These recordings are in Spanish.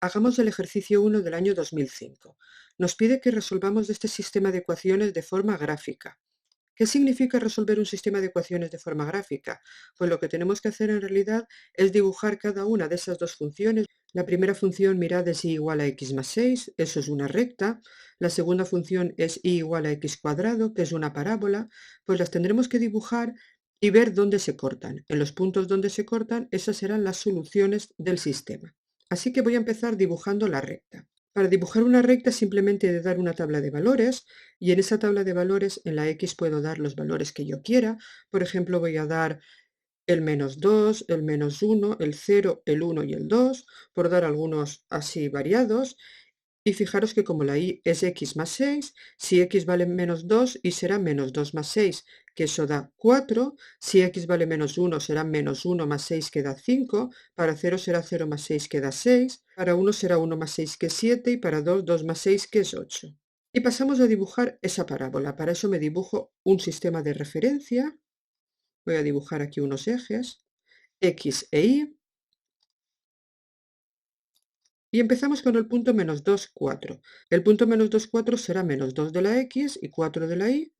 Hagamos el ejercicio 1 del año 2005. Nos pide que resolvamos este sistema de ecuaciones de forma gráfica. ¿Qué significa resolver un sistema de ecuaciones de forma gráfica? Pues lo que tenemos que hacer en realidad es dibujar cada una de esas dos funciones. La primera función, mirad, es y igual a x más 6, eso es una recta. La segunda función es y igual a x cuadrado, que es una parábola. Pues las tendremos que dibujar y ver dónde se cortan. En los puntos donde se cortan, esas serán las soluciones del sistema. Así que voy a empezar dibujando la recta. Para dibujar una recta simplemente he de dar una tabla de valores y en esa tabla de valores en la X puedo dar los valores que yo quiera. Por ejemplo, voy a dar el -2, el -1, el 0, el 1 y el 2, por dar algunos así variados. Y fijaros que como la y es x más 6, si x vale -2 y será -2 más 6, que eso da 4. Si x vale -1 será -1 más 6, que da 5. Para 0 será 0 más 6, que da 6. Para 1 será 1 más 6, que es 7. Y para 2, 2 más 6, que es 8. Y pasamos a dibujar esa parábola. Para eso me dibujo un sistema de referencia. Voy a dibujar aquí unos ejes, x e y. Y empezamos con el punto -2, 4. El punto -2, 4 será -2 de la x y 4 de la y,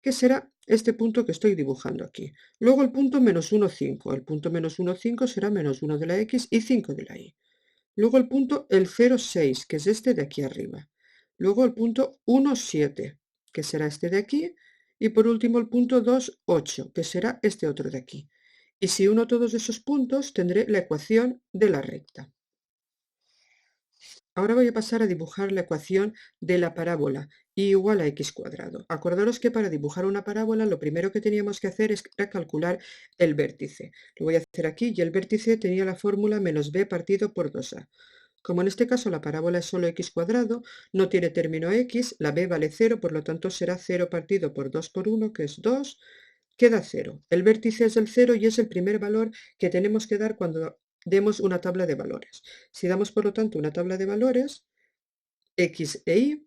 que será este punto que estoy dibujando aquí. Luego el punto -1, 5. El punto -1, 5 será -1 de la x y 5 de la y. Luego el punto el 0, 6, que es este de aquí arriba. Luego el punto 1, 7, que será este de aquí. Y por último el punto 2, 8, que será este otro de aquí. Y si uno todos esos puntos, tendré la ecuación de la recta. Ahora voy a pasar a dibujar la ecuación de la parábola y igual a x cuadrado. Acordaros que para dibujar una parábola lo primero que teníamos que hacer era calcular el vértice. Lo voy a hacer aquí y el vértice tenía la fórmula menos b partido por 2a. Como en este caso la parábola es solo x cuadrado, no tiene término x, la b vale 0, por lo tanto será 0 partido por 2 por 1, que es 2, queda 0. El vértice es el 0 y es el primer valor que tenemos que dar cuando demos una tabla de valores. Si damos, por lo tanto, una tabla de valores, x e y,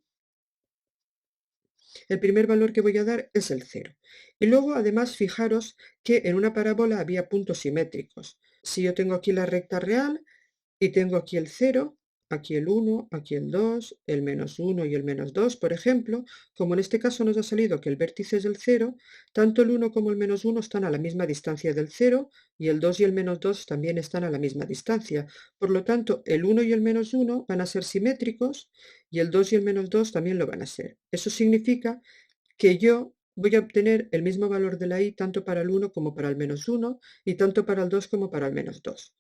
el primer valor que voy a dar es el 0. Y luego, además, fijaros que en una parábola había puntos simétricos. Si yo tengo aquí la recta real y tengo aquí el 0, aquí el 1, aquí el 2, el -1 y el -2, por ejemplo, como en este caso nos ha salido que el vértice es el 0, tanto el 1 como el -1 están a la misma distancia del 0 y el 2 y el -2 también están a la misma distancia. Por lo tanto, el 1 y el -1 van a ser simétricos y el 2 y el -2 también lo van a ser. Eso significa que yo voy a obtener el mismo valor de la y tanto para el 1 como para el -1 y tanto para el 2 como para el -2.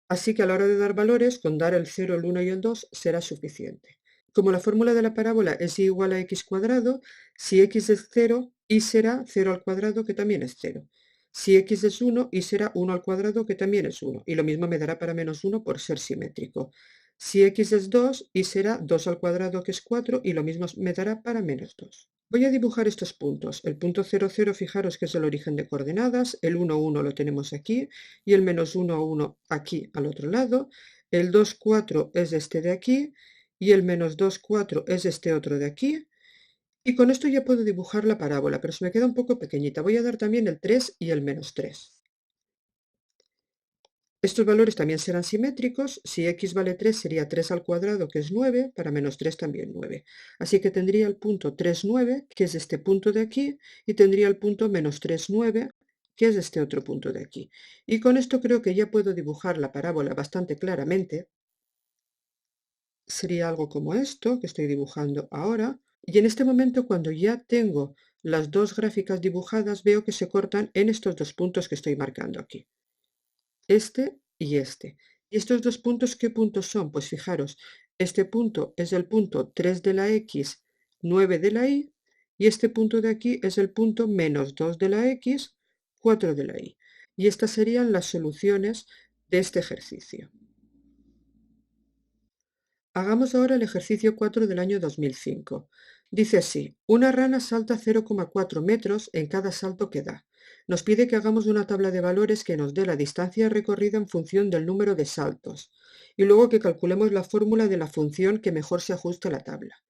Así que a la hora de dar valores, con dar el 0, el 1 y el 2 será suficiente. Como la fórmula de la parábola es y igual a x cuadrado, si x es 0, y será 0 al cuadrado, que también es 0. Si x es 1, y será 1 al cuadrado, que también es 1. Y lo mismo me dará para -1 por ser simétrico. Si x es 2, y será 2 al cuadrado, que es 4, y lo mismo me dará para -2. Voy a dibujar estos puntos. El punto 0, 0, fijaros que es el origen de coordenadas. El 1, 1 lo tenemos aquí y el -1, 1 aquí al otro lado. El 2, 4 es este de aquí y el -2, 4 es este otro de aquí. Y con esto ya puedo dibujar la parábola, pero se me queda un poco pequeñita. Voy a dar también el 3 y el -3. Estos valores también serán simétricos. Si x vale 3 sería 3 al cuadrado, que es 9, para -3 también 9. Así que tendría el punto 3, 9, que es este punto de aquí, y tendría el punto -3, 9, que es este otro punto de aquí. Y con esto creo que ya puedo dibujar la parábola bastante claramente. Sería algo como esto, que estoy dibujando ahora. Y en este momento, cuando ya tengo las dos gráficas dibujadas, veo que se cortan en estos dos puntos que estoy marcando aquí. Este y este. ¿Y estos dos puntos qué puntos son? Pues fijaros, este punto es el punto 3 de la x, 9 de la y, y este punto de aquí es el punto -2 de la x, 4 de la y. Y estas serían las soluciones de este ejercicio. Hagamos ahora el ejercicio 4 del año 2005. Dice así: una rana salta 0,4 metros en cada salto que da. Nos pide que hagamos una tabla de valores que nos dé la distancia recorrida en función del número de saltos y luego que calculemos la fórmula de la función que mejor se ajusta a la tabla.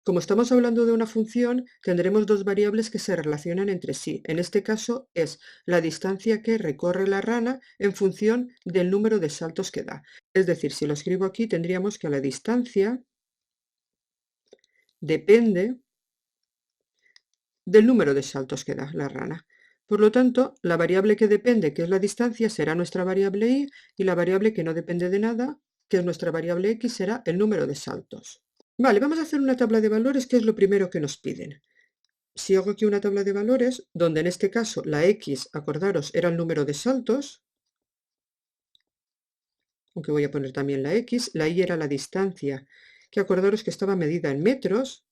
Como estamos hablando de una función, tendremos dos variables que se relacionan entre sí. En este caso es la distancia que recorre la rana en función del número de saltos que da. Es decir, si lo escribo aquí, tendríamos que la distancia depende del número de saltos que da la rana. Por lo tanto, la variable que depende, que es la distancia, será nuestra variable y la variable que no depende de nada, que es nuestra variable x, será el número de saltos. Vale, vamos a hacer una tabla de valores, que es lo primero que nos piden. Si hago aquí una tabla de valores, donde en este caso la x, acordaros, era el número de saltos, aunque voy a poner también la x, la y era la distancia, que acordaros que estaba medida en metros.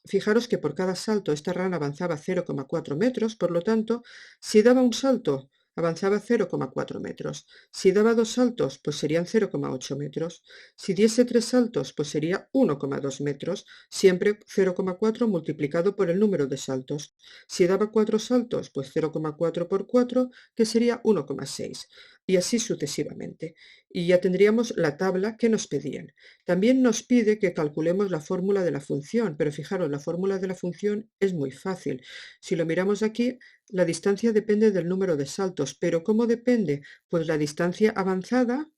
Fijaros que por cada salto esta rana avanzaba 0,4 metros, por lo tanto, si daba un salto, avanzaba 0,4 metros. Si daba dos saltos, pues serían 0,8 metros. Si diese tres saltos, pues sería 1,2 metros, siempre 0,4 multiplicado por el número de saltos. Si daba cuatro saltos, pues 0,4 por 4, que sería 1,6. Y así sucesivamente. Y ya tendríamos la tabla que nos pedían. También nos pide que calculemos la fórmula de la función, pero fijaros, la fórmula de la función es muy fácil. Si lo miramos aquí, la distancia depende del número de saltos, pero ¿cómo depende? Pues la distancia avanzada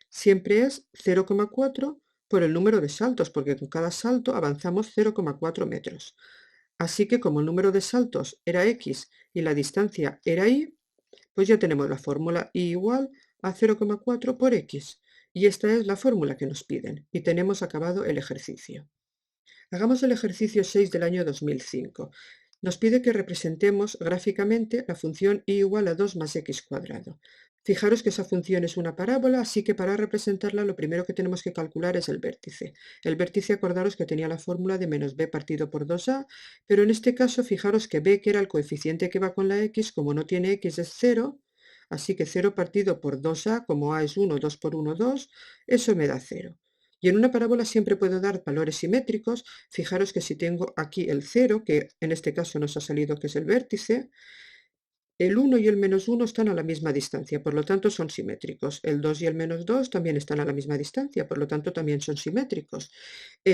siempre es 0,4 por el número de saltos, porque con cada salto avanzamos 0,4 metros. Así que como el número de saltos era x y la distancia era y, pues ya tenemos la fórmula y igual a 0,4 por x. Y esta es la fórmula que nos piden. Y tenemos acabado el ejercicio. Hagamos el ejercicio 6 del año 2005. Nos pide que representemos gráficamente la función y igual a 2 más x cuadrado. Fijaros que esa función es una parábola, así que para representarla lo primero que tenemos que calcular es el vértice. El vértice, acordaros que tenía la fórmula de menos b partido por 2a, pero en este caso fijaros que b, que era el coeficiente que va con la x, como no tiene x es 0, así que 0 partido por 2a, como a es 1, 2 por 1, 2, eso me da 0. Y en una parábola siempre puedo dar valores simétricos. Fijaros que si tengo aquí el 0, que en este caso nos ha salido que es el vértice, el 1 y el menos 1 están a la misma distancia, por lo tanto son simétricos. El 2 y el menos 2 también están a la misma distancia, por lo tanto también son simétricos.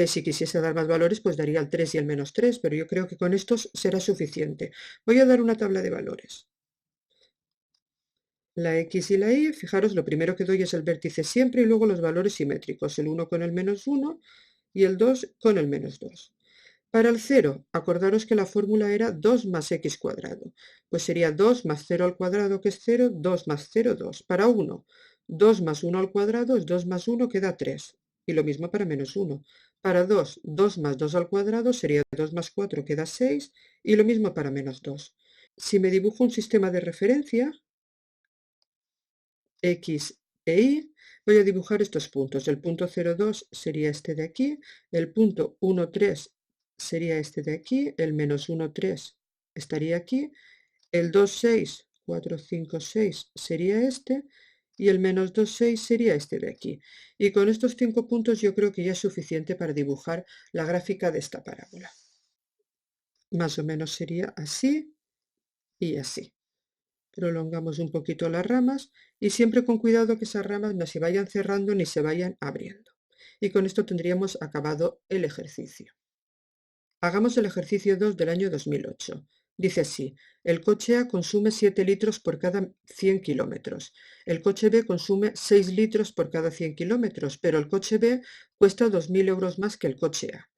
Si quisiese dar más valores, pues daría el 3 y el menos 3, pero yo creo que con estos será suficiente. Voy a dar una tabla de valores. La x y la y, fijaros, lo primero que doy es el vértice siempre y luego los valores simétricos, el 1 con el menos 1 y el 2 con el menos 2. Para el 0, acordaros que la fórmula era 2 más x cuadrado, pues sería 2 más 0 al cuadrado, que es 0, 2 más 0, 2. Para 1, 2 más 1 al cuadrado es 2 más 1, que da 3, y lo mismo para menos 1. Para 2, 2 más 2 al cuadrado sería 2 más 4, que da 6, y lo mismo para menos 2. Si me dibujo un sistema de referencia, x e y, voy a dibujar estos puntos. El punto 0,2 sería este de aquí, el punto 1,3 sería este de aquí, el menos 1,3 estaría aquí, el 2,6, 4, 5, 6 sería este, y el menos 2,6 sería este de aquí. Y con estos 5 puntos yo creo que ya es suficiente para dibujar la gráfica de esta parábola. Más o menos sería así y así. Prolongamos un poquito las ramas y siempre con cuidado que esas ramas no se vayan cerrando ni se vayan abriendo. Y con esto tendríamos acabado el ejercicio. Hagamos el ejercicio 2 del año 2008. Dice así: el coche A consume 7 litros por cada 100 kilómetros. El coche B consume 6 litros por cada 100 kilómetros, pero el coche B cuesta 2.000 euros más que el coche A.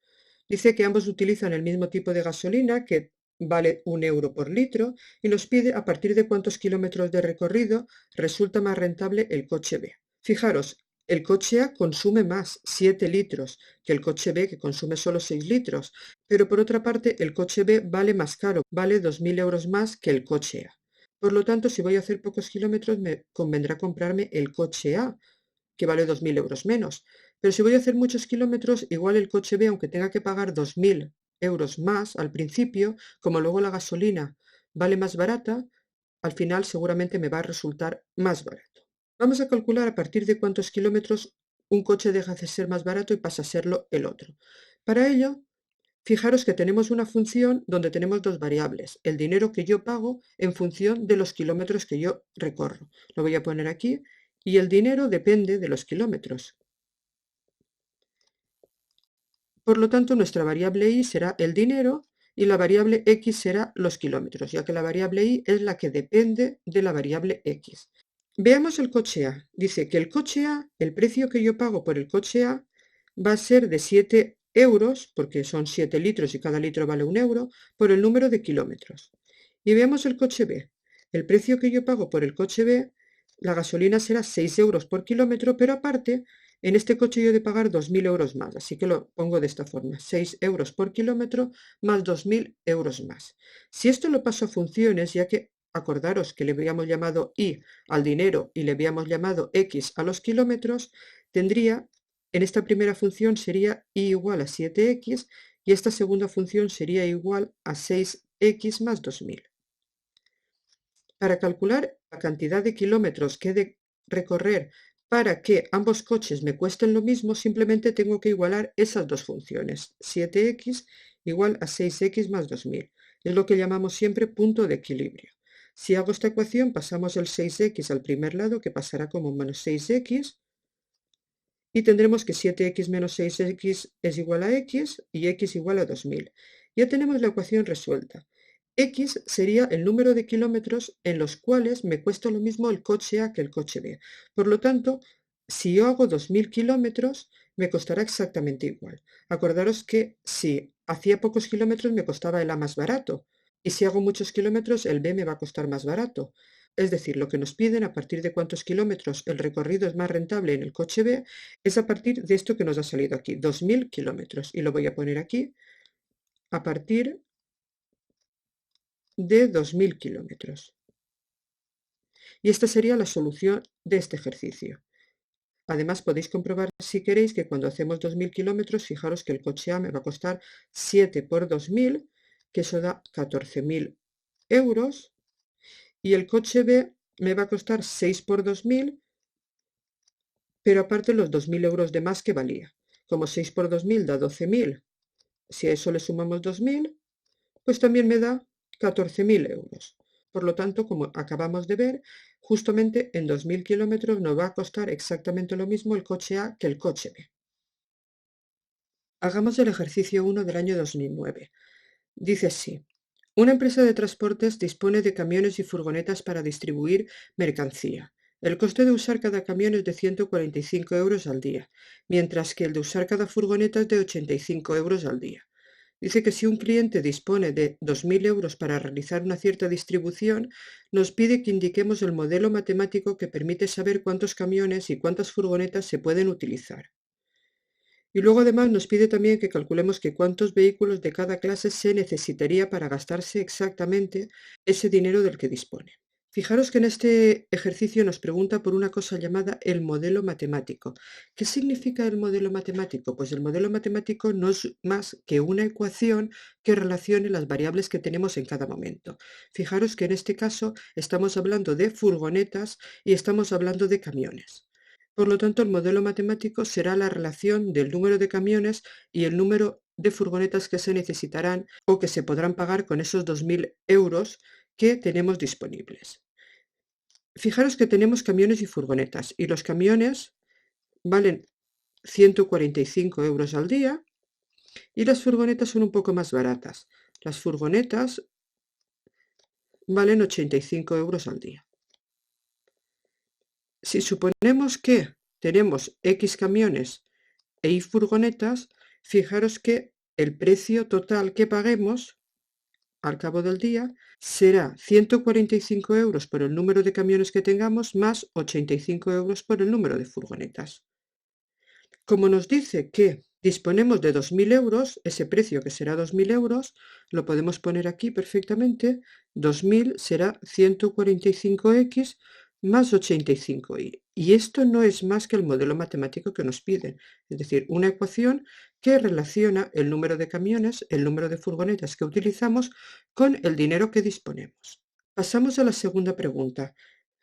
Dice que ambos utilizan el mismo tipo de gasolina, que vale 1 euro por litro, y nos pide a partir de cuántos kilómetros de recorrido resulta más rentable el coche B. Fijaros, el coche A consume más, 7 litros, que el coche B, que consume solo 6 litros, pero por otra parte el coche B vale más caro, vale 2.000 euros más que el coche A. Por lo tanto, si voy a hacer pocos kilómetros, me convendrá comprarme el coche A, que vale 2.000 euros menos. Pero si voy a hacer muchos kilómetros, igual el coche B, aunque tenga que pagar 2.000 euros más al principio, como luego la gasolina vale más barata, al final seguramente me va a resultar más barato. Vamos a calcular a partir de cuántos kilómetros un coche deja de ser más barato y pasa a serlo el otro. Para ello, fijaros que tenemos una función donde tenemos dos variables, el dinero que yo pago en función de los kilómetros que yo recorro. Lo voy a poner aquí, y el dinero depende de los kilómetros. Por lo tanto, nuestra variable y será el dinero y la variable x será los kilómetros, ya que la variable y es la que depende de la variable x. Veamos el coche A. Dice que el coche A, el precio que yo pago por el coche A va a ser de 7 euros, porque son 7 litros y cada litro vale 1 euro, por el número de kilómetros. Y veamos el coche B. El precio que yo pago por el coche B, la gasolina será 6 euros por kilómetro, pero aparte, en este coche yo he de pagar 2.000 euros más, así que lo pongo de esta forma, 6 euros por kilómetro más 2.000 euros más. Si esto lo paso a funciones, ya que acordaros que le habíamos llamado y al dinero y le habíamos llamado x a los kilómetros, tendría, en esta primera función sería y igual a 7x y esta segunda función sería igual a 6x más 2.000. Para calcular la cantidad de kilómetros que he de recorrer para que ambos coches me cuesten lo mismo, simplemente tengo que igualar esas dos funciones, 7x igual a 6x más 2.000. Es lo que llamamos siempre punto de equilibrio. Si hago esta ecuación, pasamos el 6x al primer lado, que pasará como menos 6x, y tendremos que 7x menos 6x es igual a x y x igual a 2.000. Ya tenemos la ecuación resuelta. X sería el número de kilómetros en los cuales me cuesta lo mismo el coche A que el coche B. Por lo tanto, si yo hago 2.000 kilómetros, me costará exactamente igual. Acordaros que si hacía pocos kilómetros me costaba el A más barato, y si hago muchos kilómetros el B me va a costar más barato. Es decir, lo que nos piden a partir de cuántos kilómetros el recorrido es más rentable en el coche B es a partir de esto que nos ha salido aquí, 2.000 kilómetros. Y lo voy a poner aquí, a partir de 2.000 kilómetros. Y esta sería la solución de este ejercicio. Además, podéis comprobar si queréis que cuando hacemos 2.000 kilómetros, fijaros que el coche A me va a costar 7 por 2.000, que eso da 14.000 euros, y el coche B me va a costar 6 por 2.000, pero aparte los 2.000 euros de más que valía. Como 6 por 2.000 da 12.000, si a eso le sumamos 2.000, pues también me da 14.000 euros. Por lo tanto, como acabamos de ver, justamente en 2.000 kilómetros nos va a costar exactamente lo mismo el coche A que el coche B. Hagamos el ejercicio 1 del año 2009. Dice así: una empresa de transportes dispone de camiones y furgonetas para distribuir mercancía. El coste de usar cada camión es de 145 euros al día, mientras que el de usar cada furgoneta es de 85 euros al día. Dice que si un cliente dispone de 2.000 euros para realizar una cierta distribución, nos pide que indiquemos el modelo matemático que permite saber cuántos camiones y cuántas furgonetas se pueden utilizar. Y luego además nos pide también que calculemos que cuántos vehículos de cada clase se necesitaría para gastarse exactamente ese dinero del que dispone. Fijaros que en este ejercicio nos pregunta por una cosa llamada el modelo matemático. ¿Qué significa el modelo matemático? Pues el modelo matemático no es más que una ecuación que relacione las variables que tenemos en cada momento. Fijaros que en este caso estamos hablando de furgonetas y estamos hablando de camiones. Por lo tanto, el modelo matemático será la relación del número de camiones y el número de furgonetas que se necesitarán o que se podrán pagar con esos 2.000 euros que tenemos disponibles. Fijaros que tenemos camiones y furgonetas y los camiones valen 145 euros al día y las furgonetas son un poco más baratas. Las furgonetas valen 85 euros al día. Si suponemos que tenemos X camiones e Y furgonetas, fijaros que el precio total que paguemos al cabo del día será 145 euros por el número de camiones que tengamos más 85 euros por el número de furgonetas. Como nos dice que disponemos de 2.000 euros, ese precio que será 2.000 euros, lo podemos poner aquí perfectamente. 2.000 será 145x más 85y. Y esto no es más que el modelo matemático que nos piden, es decir, una ecuación que relaciona el número de camiones, el número de furgonetas que utilizamos con el dinero que disponemos. Pasamos a la segunda pregunta.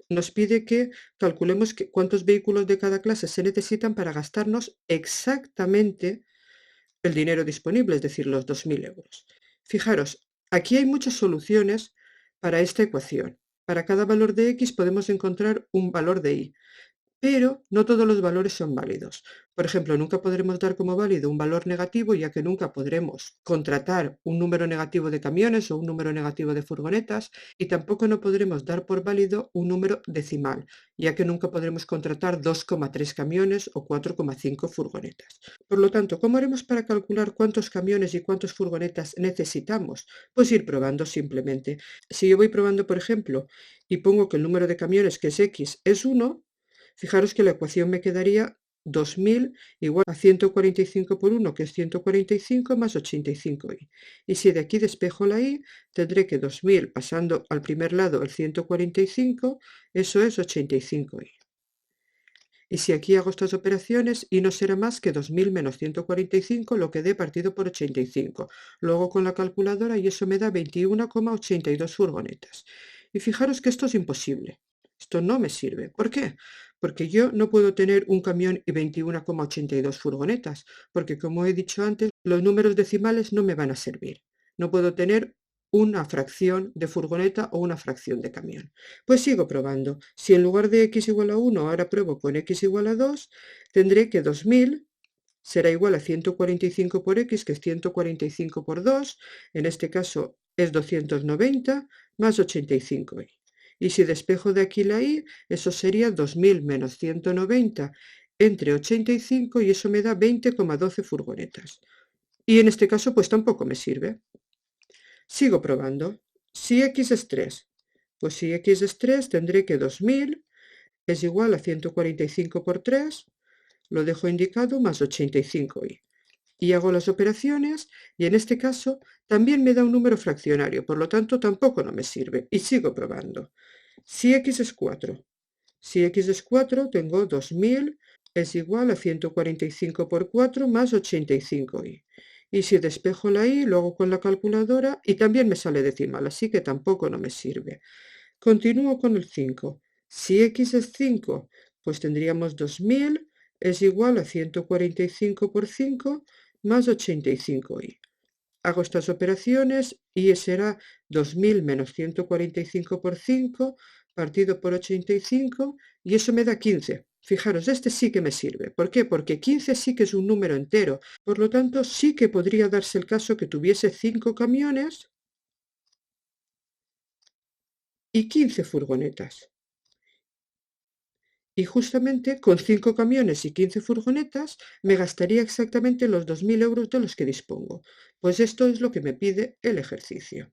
Nos pide que calculemos cuántos vehículos de cada clase se necesitan para gastarnos exactamente el dinero disponible, es decir, los 2.000 euros. Fijaros, aquí hay muchas soluciones para esta ecuación. Para cada valor de x podemos encontrar un valor de y, pero no todos los valores son válidos. Por ejemplo, nunca podremos dar como válido un valor negativo, ya que nunca podremos contratar un número negativo de camiones o un número negativo de furgonetas, y tampoco no podremos dar por válido un número decimal, ya que nunca podremos contratar 2,3 camiones o 4,5 furgonetas. Por lo tanto, ¿cómo haremos para calcular cuántos camiones y cuántas furgonetas necesitamos? Pues ir probando simplemente. Si yo voy probando, por ejemplo, y pongo que el número de camiones, que es X, es 1, fijaros que la ecuación me quedaría 2000 igual a 145 por 1, que es 145, más 85y. Y si de aquí despejo la y, tendré que 2000 pasando al primer lado el 145, eso es 85y. Y si aquí hago estas operaciones, y no será más que 2000 menos 145, lo que dé partido por 85. Luego con la calculadora y eso me da 21,82 furgonetas. Y fijaros que esto es imposible. Esto no me sirve. ¿Por qué? Porque yo no puedo tener un camión y 21,82 furgonetas, porque como he dicho antes, los números decimales no me van a servir. No puedo tener una fracción de furgoneta o una fracción de camión. Pues sigo probando. Si en lugar de x igual a 1 ahora pruebo con x igual a 2, tendré que 2000 será igual a 145 por x, que es 145 por 2, en este caso es 290, más 85y. Y si despejo de aquí la y, eso sería 2000 menos 190 entre 85, y eso me da 20,12 furgonetas. Y en este caso pues tampoco me sirve. Sigo probando. Si x es 3, pues si x es 3 tendré que 2000 es igual a 145 por 3, lo dejo indicado, más 85y. Y hago las operaciones, y en este caso también me da un número fraccionario, por lo tanto tampoco no me sirve. Y sigo probando. Si x es 4, si x es 4 tengo 2000 es igual a 145 por 4 más 85y. Y si despejo la y, lo hago con la calculadora y también me sale decimal, así que tampoco no me sirve. Continúo con el 5. Si x es 5, pues tendríamos 2000 es igual a 145 por 5 más 85y. Hago estas operaciones y será 2000 menos 145 por 5 partido por 85, y eso me da 15. Fijaros, este sí que me sirve. ¿Por qué? Porque 15 sí que es un número entero. Por lo tanto, sí que podría darse el caso que tuviese 5 camiones y 15 furgonetas. Y justamente con 5 camiones y 15 furgonetas me gastaría exactamente los 2000 euros de los que dispongo. Pues esto es lo que me pide el ejercicio.